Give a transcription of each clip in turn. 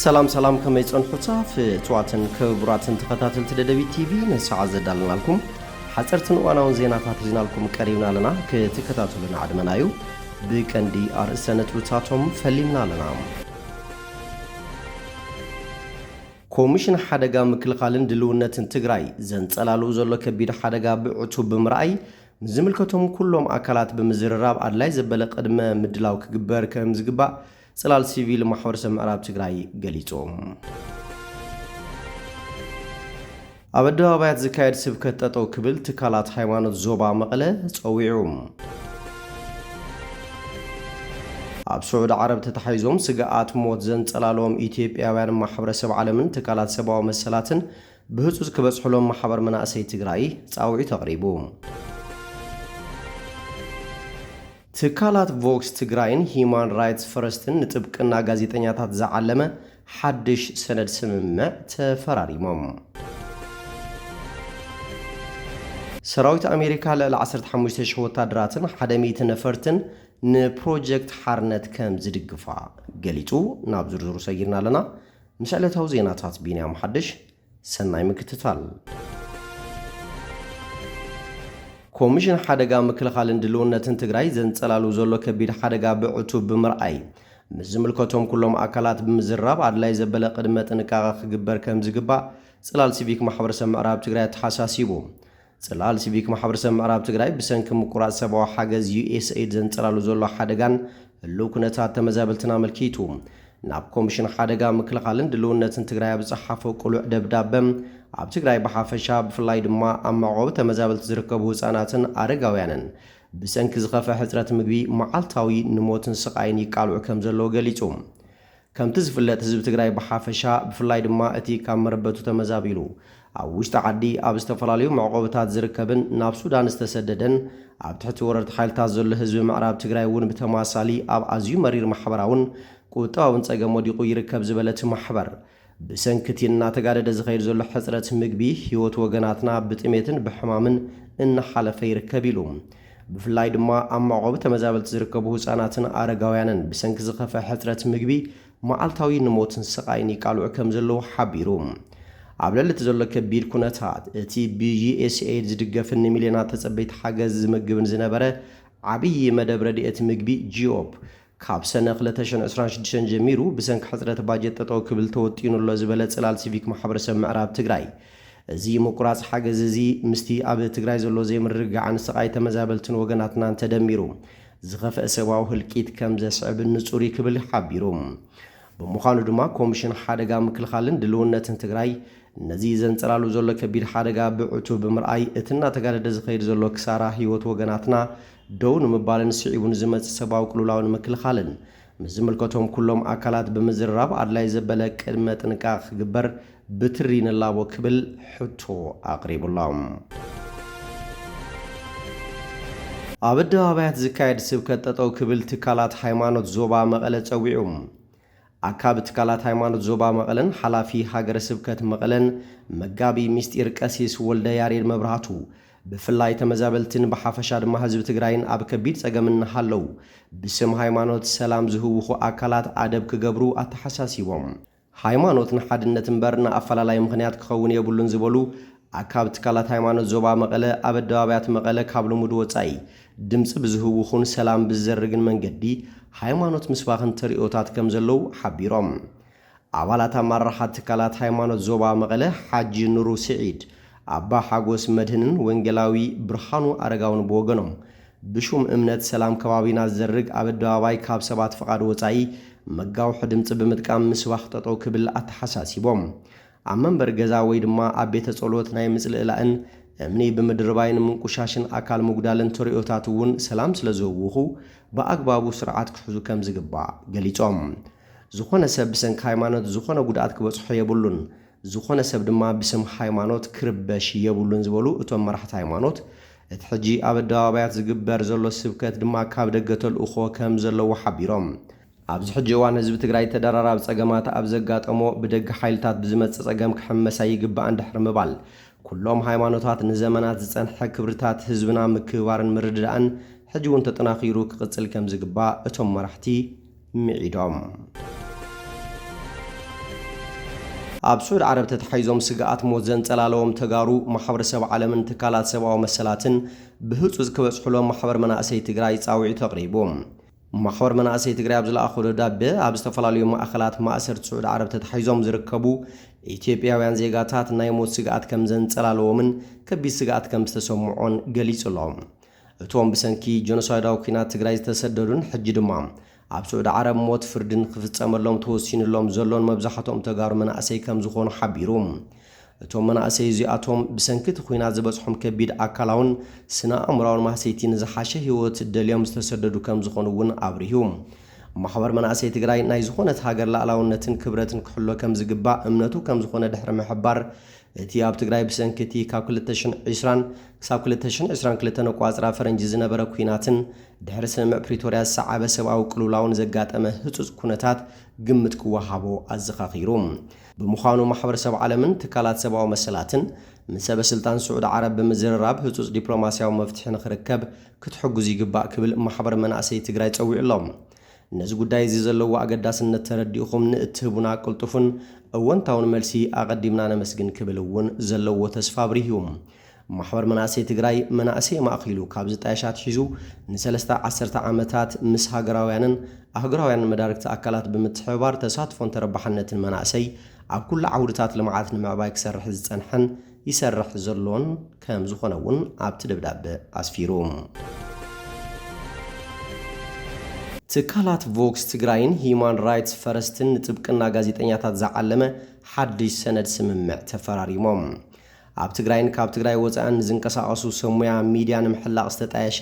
سلام كما يصنحوتا في تواتن كبراتن تخاتل تدبي تي في نسعة زدالنا لكم حصرتن وانا زيناتات زينا لكم قريبنا لنا كتكتاتلنا عدمنايو بكندي ارسنت وتاتهم فليمنا لنا كوميشن حدقا مكلقالن دلونتن تግራይ ዘንጸላሉ ዘሎ ከቢድ ሓደጋ ብዕቱ ብምርኣይ ዝምልከቶም ኩሎም አካላት በመዝረራብ አድላይ ዘበለ ቀድመ ምድላው ክግበር ከም ዝግባእ ጽላል ሲቪል ማሕበረሰብ ምዕራብ ትግራይ ገሊጾም አበደባባያት ዝካየድ ስብከት ጠጠው ክብል ትካላት ሃይማኖት ዞባ መቀለ ጸዊዑም ኣብ ሱዑድ ዓረብ ተተሓይዞም ስጋኣት ሞት ዘንጸላሎም ኢትዮጵያውያን ማሕበረሰብ ዓለምን ትካላት ሰብኣዊ መሰላትን ብህጹጽ ክበጽሕሎም ማሕበር መናእሰይ ትግራይ ጻውዒ ተቕሪቡ ትካላት ቮክስ ትግራይን ሂማን ራይትስ ፈረስትን ንጥብቅና ጋዜጠኛታት ዝዓለመ ሓድሽ ሰነድ ስምምዕ ተፈራሪሞም ሰራዊት አሜሪካ ለ15,000 ወታደራትን 100 ነፈርትን ንፕሮጀክት ሓርነት ከም ዝድግፋ ገሊጹ ናብ ዝርዝሩ ሰይርና ለና ምስዕለታው ዜናታት ቢንያም ሓድሽ ሰናይ ምክትታል ኮሚሽን ሓደጋ ምክልኻልን ድልውነትን ትግራይ ዘንጸላሉ ዘሎ ከቢድ ሓደጋ ብዕቱ ብምርኣይ ምዝምልከቶም ኩሎም አካላት ብምዝራብ አድላይ ዘበለ ቅድመ ጥንቃቐ ክግበር ከም ዝግባእ ጽላል ሲቪክ ማሕበረሰብ ምዕራብ ትግራይ ተሓሳሲቡ ጽላል ሲቪክ ማሕበረሰብ ምዕራብ ትግራይ ብሰንኪ ምቁራጽ ሰብኣዊ ሓገዝ USAID ዘንጸላሉ ዘሎ ሓደጋን ህልው ኩነታት ተመዛበልትና መልኪቱ ናብ ኮሚሽን ሓደጋ ምክልኻልን ድልውነትን ትግራይ ብጽሓፈ ቁሉዕ ደብዳበም ኣብ ትግራይ ብሓፈሻ ብፍላይ ድማ ኣብ መዕቆቢ ተመዛበልቲ ዝርከቡ ህፃናትን አረጋውያንን ብሰንኪ ዝኸፈ ሕፅረት ምግቢ መዓልታዊ ንሞትን ስቃይን ይቃልዑ ከም ዘለዎ ገሊጹ ከምቲ ዝፍለጥ ህዝቢ ትግራይ ብሓፈሻ ብፍላይ ድማ እቲ ካብ መረበቱ ተመዛቢሉ ኣብ ውሽጢ ዓዲ ኣብ ዝተፈላለዩ መዕቆብታት ዝርከብን ናብ ሱዳን ዝተሰደደን ኣብ ትሕቲ ወረርቲ ሓይልታት ዘሎ ህዝቢ ምዕራብ ትግራይ እውን ብተማሳሊ ኣብ ኣዝዩ መሪር ማሕበራውን ቁጠባውን ፀገም ወዲቑ ይርከብ ዝበለት ማሕበር ብሰንኪቲ እናተጋደደ ዝኸይድ ዘሎ ሕፅረት ምግቢ ህይወት ወገናትና ብጥሜትን ብሕማምን እናሓለፈ ይርከብ ኢሉ ብፍላይ ድማ ኣብ መዕቆቢ ተመዛበልቲ ዝርከቡ ህፃናትን አረጋውያንን ብሰንኪ ዝኸፈ ሕፅረት ምግቢ መዓልታዊ ንሞትን ስቃይን ይቃልዑ ከም ዘለዎ ሓቢሩ ኣብ ልዕሊ ዘሎ ከቢድ ኩነታት እቲ ብUSAID ዝድገፍን ሚልዮናት ተጸበይቲ ሓገዝ ዝምግብን ዝነበረ ዓብይ መደብ ረድኤት ምግቢ ጂኦፕ ካብ ሰነ 2026 ጀሚሩ ብሰንኪ ሕፅረት ባጀት ጠጠው ክብል ተወጢኑሎ ዝበለ ጽላል ሲቪክ ማሕበረሰብ ምዕራብ ትግራይ እዚ ምቁራጽ ሓገዝ እዚ ምስቲ ኣብ ትግራይ ዘሎ ዘይምርግዓን ስቃይ ተመዛበልትን ወገናትና ተደሚሩ ዝኸፈአ ሰብኣዊ ህልቂት ከም ዘስዕብ ንጹር ክብል ሓቢሩ ብምዃኑ ድማ ኮሚሽን ሓደጋ ምክልኻልን ድልውነትን ትግራይ ነዚ ዘንጸላሉ ዘሎ ከቢድ ሓደጋ ብዕቱ ብምርኣይ እትና ተጋደደ ዝኸይድ ዘሎ ክሳራ ህይወት ወገናትና ደው ንምባልን ስዒቡን ዝመጽእ ሰብኣዊ ቅልውላውን ምክልኻልን ምዝምልከቶም ኩሎም አካላት ብምዝራብ አድላይ ዘበለ ቅድመ ጥንቃቐ ክግበር ብትሪ ንላቦ ክብል ሕቶ አቅሪቡሎም ኣብ ኣደባባያት ዝካየድ ስብከት ጠጠው ክብል ትካላት ሃይማኖት ዞባ መቐለ ጸዊዑም አካብ ትካላት ሃይማኖት ዞባ መቐለን ሓላፊ ሃገረ ስብከት መቐለን መጋቢ ሚስጢር ቀሲስ ወልደ ያሬድ መብራህቱ ብፍላይ ተመዛበልትን ብሓፈሻ ድማ ህዝቢ ትግራይን ኣብ ከቢድ ጸገምን ሃለው ብስም ሃይማኖት ሰላም ዝህውኹ አካላት አደብ ክገብሩ አተሓሳሲቦም ሃይማኖት ንሓድነት እምበርና ኣፈላላይ ምኽንያት ክኸውን የብሉን ዝበሉ አካብ ትካላት ሃይማኖት ዞባ መቐለ ኣብ ኣደባባያት መቐለ ካብ ልሙድ ወጻኢ ድምፂ ብዝህውኹን ሰላም ብዘርግን መንገዲ ሃይማኖት ምስባኽን ትርኢታት ከም ዘለው ሓቢሮም ኣባላት ኣመራርሓ ትካላት ሃይማኖት ዞባ መቐለ ሓጂ ኑሩ ስዒድ አባ ሓጎስ መድህንን ወንጌላዊ ብርሃኑ አረጋውን በወገኖም ብሹም እምነት ሰላም ከባቢና ዘርግ ኣብ ኣደባባይ ካብ ሰባት ፍቃድ ወጻኢ መጋውሕ ድምፂ ብምጥቃም ምስባኽ ጠጠው ክብል አተሓሳሲቦም ኣብ መንበር ገዛ ወይ ድማ ኣብ ቤተ ጸሎት ናይ ምጽልእላእን እምኒ ብምድርባይን ምንቁሻሽን አካል ምጉዳልን ትርኢታት እውን ሰላም ስለ ዝህውኹ ብኣግባቡ ስርዓት ክሕዙ ከም ዝግባእ ገሊጾም ዝኾነ ሰብ ብሰንኪ ሃይማኖት ዝኾነ ጉድኣት ክበጽሖ የብሉን ዝኾነ ሰብ ድማ ብስም ሃይማኖት ክርበሽ የብሉን ዝበሉ እቶም መራሕቲ ሃይማኖት እቲ ሕጂ ኣብ ኣደባባያት ዝግበር ዘሎ ስብከት ድማ ካብ ደገ ተልእኾ ከም ዘለዎ ሓቢሮም ኣብዚ ሕጂ እዋን ህዝቢ ትግራይ ተደራራቢ ጸገማት ኣብ ዘጋጠሞ ብደገ ሓይልታት ብዝመጽእ ጸገም ክሕመሳ ይግባእ እንድሕር ምባል ኩሎም ሃይማኖታት ንዘመናት ዝጸንሐ ክብርታት ህዝብና ምክባርን ምርድዳእን ሕጂ እውን ተጠናኺሩ ክቕጽል ከም ዝግባእ እቶም መራሕቲ ምዒዶም ኣብ ሱዑድ ዓረብ ተተሓይዞም ስጋኣት ሞት ዘንጸላለዎም ተጋሩ ማሕበረሰብ ዓለምን ትካላት ሰብኣዊ መሰላትን ብህፁፅ ክበጽሕሎም ማሕበር መናእሰይ ትግራይ ጻውዒቱ ኣቕሪቦም ማሕበር መናእሰይ ትግራይ ኣብ ዝለኣኸሎ ደብዳቤ ኣብ ዝተፈላለዩ ማእኸላት ማእሰርቲ ሱዑድ ዓረብ ተተሓይዞም ዝርከቡ ኢትዮጵያውያን ዜጋታት ናይ ሞት ስጋኣት ከም ዘንጸላለዎምን ከቢድ ስጋኣት ከም ዝተሰምዖን ገሊጹሎም እቶም ብሰንኪ ጆኖሳይዳዊ ኩናት ትግራይ ዝተሰደዱን ሕጂ ድማ ኣብ ሱዑድ ዓረብ ሞት ፍርድን ክፍጸመሎም ተወሲኑሎም ዘሎን መብዛሕትኦም ተጋሩ መናእሰይ ከም ዝኾኑ ሓቢሩ እቶም መናእሰይ እዚኣቶም ብሰንኪ ኩናት ዝበጽሖም ከቢድ ኣካላውን ስነ ኣእምሮውን ማህሰይቲ ንዝሓሸ ህይወት ደልዮም ዝተሰደዱ ከም ዝኾኑ እውን ኣብርሂቡ ማሕበር መናእሰይ ትግራይ ናይ ዝኾነት ሃገር ላዕላውነትን ክብረትን ክሕሎ ከም ዝግባእ እምነቱ ከም ዝኾነ ድሕሪ ምሕባር እቲ ኣብ ትግራይ ብሰንኪቲ ካብ 2020 ክሳብ 2022 ነቋፅራ ፈረንጂ ዝነበረ ኩናትን ድሕሪ ስምምዕ ፕሪቶርያ ዝሰዓበ ሰብኣዊ ቅልውላውን ዘጋጠመ ህፁፅ ኩነታት ግምት ክወሃቦ ኣዘኻኺሩ ብምዃኑ ማሕበረሰብ ዓለምን ትካላት ሰብኣዊ መሰላትን ምስ ሰበ ስልጣን ሱዑድ ዓረብ ብምዝርራብ ህፁፅ ዲፕሎማስያዊ መፍትሒ ንኽርከብ ክትሕግዙ ይግባእ ክብል ማሕበር መናእሰይ ትግራይ ጸዊዑሎም ነዚ ጉዳይ እዚ ዘለዎ ኣገዳስነት ተረዲእኹም ንእትህቡና ቅልጡፍን እወንታውን መልሲ ኣቐዲምና ነመስግን ክብል እውን ዘለዎ ተስፋ ኣብሪሂቡ ማሕበር መናእሰይ ትግራይ መናእሰይ ማእኺሉ ካብ ዝጣየሻት ሒዙ ንሰለስተ ዓሰርተ ዓመታት ምስ ሃገራውያንን ኣህጉራውያንን መዳርክቲ ኣካላት ብምትሕብባር ተሳትፎን ተረባሕነትን መናእሰይ ኣብ ኩሉ ዓውድታት ልምዓት ንምዕባይ ክሰርሕ ዝጸንሐን ይሰርሕ ዘሎን ከም ዝኾነ እውን ኣብቲ ደብዳቤ ኣስፊሩ ትካላት ቮክስ ትግራይን ሂማን ራይትስ ፈረስትን ንጥብቅና ጋዜጠኛታት ዝዓለመ ሓድሽ ሰነድ ስምምዕ ተፈራሪሞም ኣብ ትግራይን ካብ ትግራይ ወፃእን ዝንቀሳቐሱ ሰሙያ ሚድያ ንምሕላቕ ዝተጣየሸ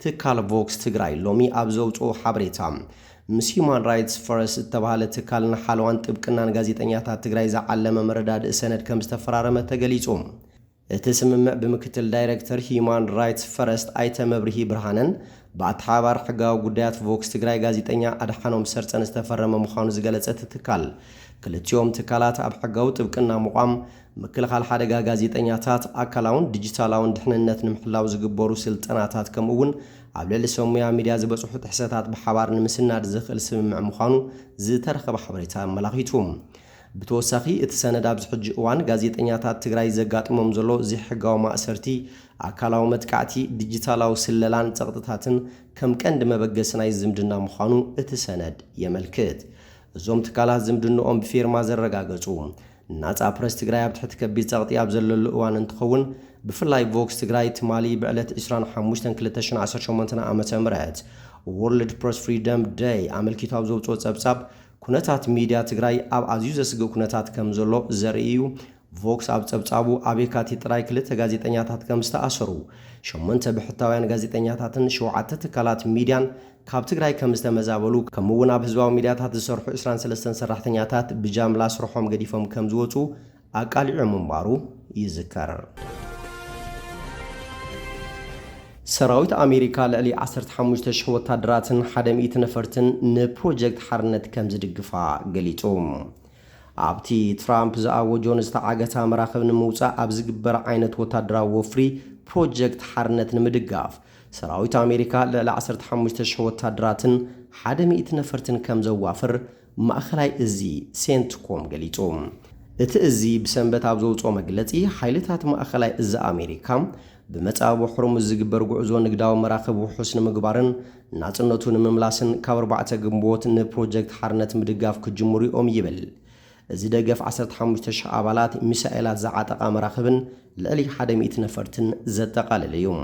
ትካል ቮክስ ትግራይ ሎሚ ኣብ ዘውፅኦ ሓበሬታ ምስ ሂማን ራይትስ ፈረስት ዝተባሃለ ትካል ንሓለዋን ጥብቅናን ጋዜጠኛታት ትግራይ ዝዓለመ መረዳድእ ሰነድ ከም ዝተፈራረመ ተገሊጹ እቲ ስምምዕ ብምክትል ዳይሬክተር ሂማን ራይትስ ፈረስት ኣይተ መብርሂ ብርሃነን ብኣተሓባር ሕጋዊ ጉዳያት ቮክስ ትግራይ ጋዜጠኛ ኣድሓኖም ሰርፀን ዝተፈረመ ምዃኑ ዝገለጸት ትካል ክልቲኦም ትካላት ኣብ ሕጋዊ ጥብቅና ምቋም ምክልኻል ሓደጋ ጋዜጠኛታት ኣካላውን ዲጂታላውን ድሕንነት ንምሕላው ዝግበሩ ስልጠናታት ከምኡውን ኣብ ልዕሊ ሰሙያ ሚድያ ዝበጽሑ ጥሕሰታት ብሓባር ንምስናድ ዝኽእል ስምምዕ ምዃኑ ዝተረኸበ ሓበሬታ ኣመላኺቱ ብተወሳኺ እቲ ሰነድ ኣብዚ ሕጂ እዋን ጋዜጠኛታት ትግራይ ዘጋጥሞም ዘሎ ዘይሕጋዊ ማእሰርቲ ኣካላዊ መጥቃዕቲ ዲጂታላዊ ስለላን ጸቕጥታትን ከም ቀንዲ መበገሲ ናይ ዝምድና ምዃኑ እቲ ሰነድ የመልክት እዞም ትካላት ዝምድንኦም ብፊርማ ዘረጋገጹ ናጻ ፕረስ ትግራይ ኣብ ትሕቲ ከቢድ ጸቕጢ ኣብ ዘለሉ እዋን እንትኸውን ብፍላይ ቮክስ ትግራይ ትማሊ ብዕለት 25/2018 ዓ.ም ወርልድ ፕረስ ፍሪደም ዴይ ኣመልኪቱ ኣብ ዘውፅኦ ጸብጻብ ኩነታት ሚድያ ትግራይ ኣብ ኣዝዩ ዘስግእ ኩነታት ከም ዘሎ ዘርኢ እዩ ቮክስ ኣብ ጸብጻቡ ኣብ የካቲት ጥራይ 2 ጋዜጠኛታት ከም ዝተኣሰሩ 8 ብሕታውያን ጋዜጠኛታትን 7 ትካላት ሚድያን ካብ ትግራይ ከም ዝተመዛበሉ ከምኡውን ኣብ ህዝባዊ ሚድያታት ዝሰርሑ 23 ሰራሕተኛታት ብጃምላ ስርሖም ገዲፎም ከም ዝወፁ ኣቃሊዑ ምንባሩ ይዝከር ሰራዊት ኣሜሪካ ልዕሊ 15,000 ወታደራትን 100 ነፈርትን ንፕሮጀክት ሓርነት ከም ዝድግፋ ገሊጹ ኣብቲ ትራምፕ ዝኣወጆን ዝተዓገታ መራኸብ ንምውፃእ ኣብ ዝግበር ዓይነት ወታደራዊ ወፍሪ ፕሮጀክት ሓርነት ንምድጋፍ ሰራዊት ኣሜሪካ ልዕሊ 15,000 ወታደራትን 100 ነፈርትን ከም ዘዋፍር ማእኸላይ እዚ ሴንትኮም ገሊጹ እቲ እዚ ብሰንበት ኣብ ዘውፅኦ መግለጺ ሓይልታት ማእኸላይ እዚ ኣሜሪካ بمتابو حرمز ዝግበር ጉዕዞ ንግዳዊ መራኸብ ውሑስ ንምግባርን ናጽነቱ ንምምላስን ካብ 4 ግንቦት ንፕሮጀክት ሓርነት ምድጋፍ ክጅምሩ እዮም ይብል እዚ ደገፍ 15,000 ኣባላት ሚሳኤላት ዝዓጠቃ መራኸብን ልዕሊ 100 ነፈርትን ዘጠቃለለ እዩ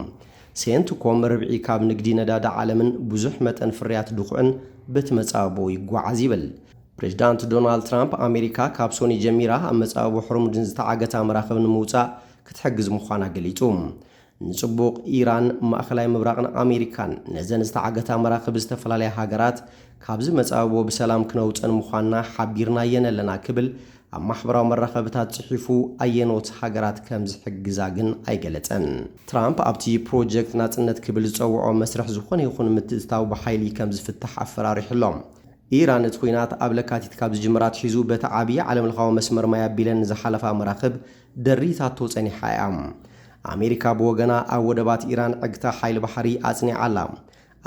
ሴንትኮም ርብዒ ካብ ንግዲ ነዳዲ ዓለምን ብዙሕ መጠን ፍርያት ድኹዕን በትመጻቦ ይጓዓዝ ይብል ፕሬዝዳንት ዶናልድ ትራምፕ ኣሜሪካ ካብ ሶኒ ጀሚራ ኣብ መጻቦ ሕርሙድን ዝተዓገታ መራኸብ ንምውፃእ ክትሕግዝ ምዃና ገሊጹ ንጽቡቕ ኢራን ማእኸላይ ምብራቕን ኣሜሪካን ነዘን ዝተዓገታ መራኸብ ዝተፈላለያ ሃገራት ካብዚ መጻቦ ብሰላም ክነውፀን ምዃንና ሓቢርና የነለና ክብል ኣብ ማሕበራዊ መራኸብታት ጽሒፉ ኣየኖት ሃገራት ከም ዝሕግዛ ግን ኣይገለጸን ትራምፕ ኣብቲ ፕሮጀክት ናጽነት ክብል ዝጸውዖ መስርሕ ዝኾነ ይኹን ምትእትታው ብሓይሊ ከም ዝፍታሕ ኣፈራሪሕሎም ኢራን እቲ ኩናት ኣብ ለካቲት ካብ ዝጅምራት ሒዙ በቲ ዓብዪ ዓለምለኻዊ መስመር ማይ ኣቢለን ዝሓለፋ መራኸብ ደሪታቶ ጸኒሓ እያ ኣሜሪካ ብወገና ኣብ ወደባት ኢራን ዕግታ ሓይሊ ባሕሪ ኣጽኒዓ ኣላ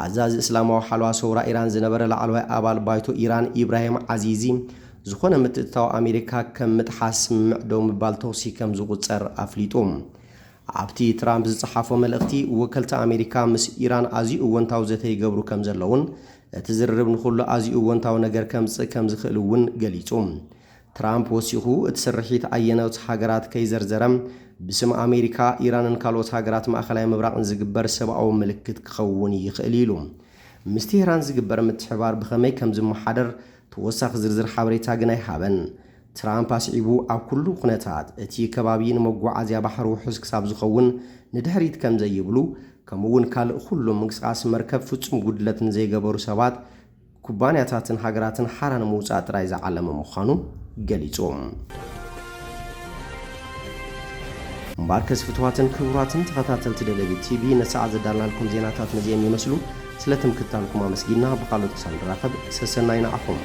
ኣዛዚ እስላማዊ ሓልዋ ሰውራ ኢራን ዝነበረ ላዕለዋይ ኣባል ባይቶ ኢራን ኢብራሂም ዓዚዚ ዝኾነ ምትእታው ኣሜሪካ ከም ምጥሓስ ምዕደው ምባል ተወሲ ከም ዝቁፀር ኣፍሊጦም ኣብቲ ትራምፕ ዝጸሓፎ መልእኽቲ ወከልቲ ኣሜሪካ ምስ ኢራን ኣዝዩ እወንታው ዘተ ይገብሩ ከም ዘለውን እቲ ዝርርብ ንኹሉ ኣዝዩ እወንታው ነገር ከምጽእ ከም ዝኽእል እውን ገሊጹ ትራምፕ ወሲኹ እቲ ስርሒት ኣየነውት ሃገራት ከይዘርዘረም ብስም ኣሜሪካ ኢራንን ካልኦት ሃገራት ማእኸላይ ምብራቕን ዝግበር ሰብኣዊ ምልክት ክኸውን ይኽእል ኢሉ ምስ ቴህራን ዝግበር ምትሕባር ብኸመይ ከም ዝመሓደር ተወሳኺ ዝርዝር ሓበሬታ ግን ኣይሃበን ትራምፕ ኣስዒቡ ኣብ ኩሉ ኩነታት እቲ ከባቢ ንመጓዓዝያ ባሕሪ ውሑስ ክሳብ ዝኸውን ንድሕሪት ከም ዘይብሉ ከምኡውን ካልእ ኩሎም ምንቅስቓስ መርከብ ፍጹም ጉድለትን ዘይገበሩ ሰባት ኩባንያታትን ሃገራትን ሓራ ንምውፃእ ጥራይ ዝዓለመ ምዃኑ ገሊጾም እምበር ከስፍትዋትን ክቡራትን ተኸታተልቲ ደደቢት ቲቪ ነሰዓት ዘዳልናልኩም ዜናታት ነዚኦም ይመስሉ ስለ ትምክታልኩም ኣመስጊና ብኻልኦት ክሳብ ንራኸብ ሰሰናይ ንኣኹም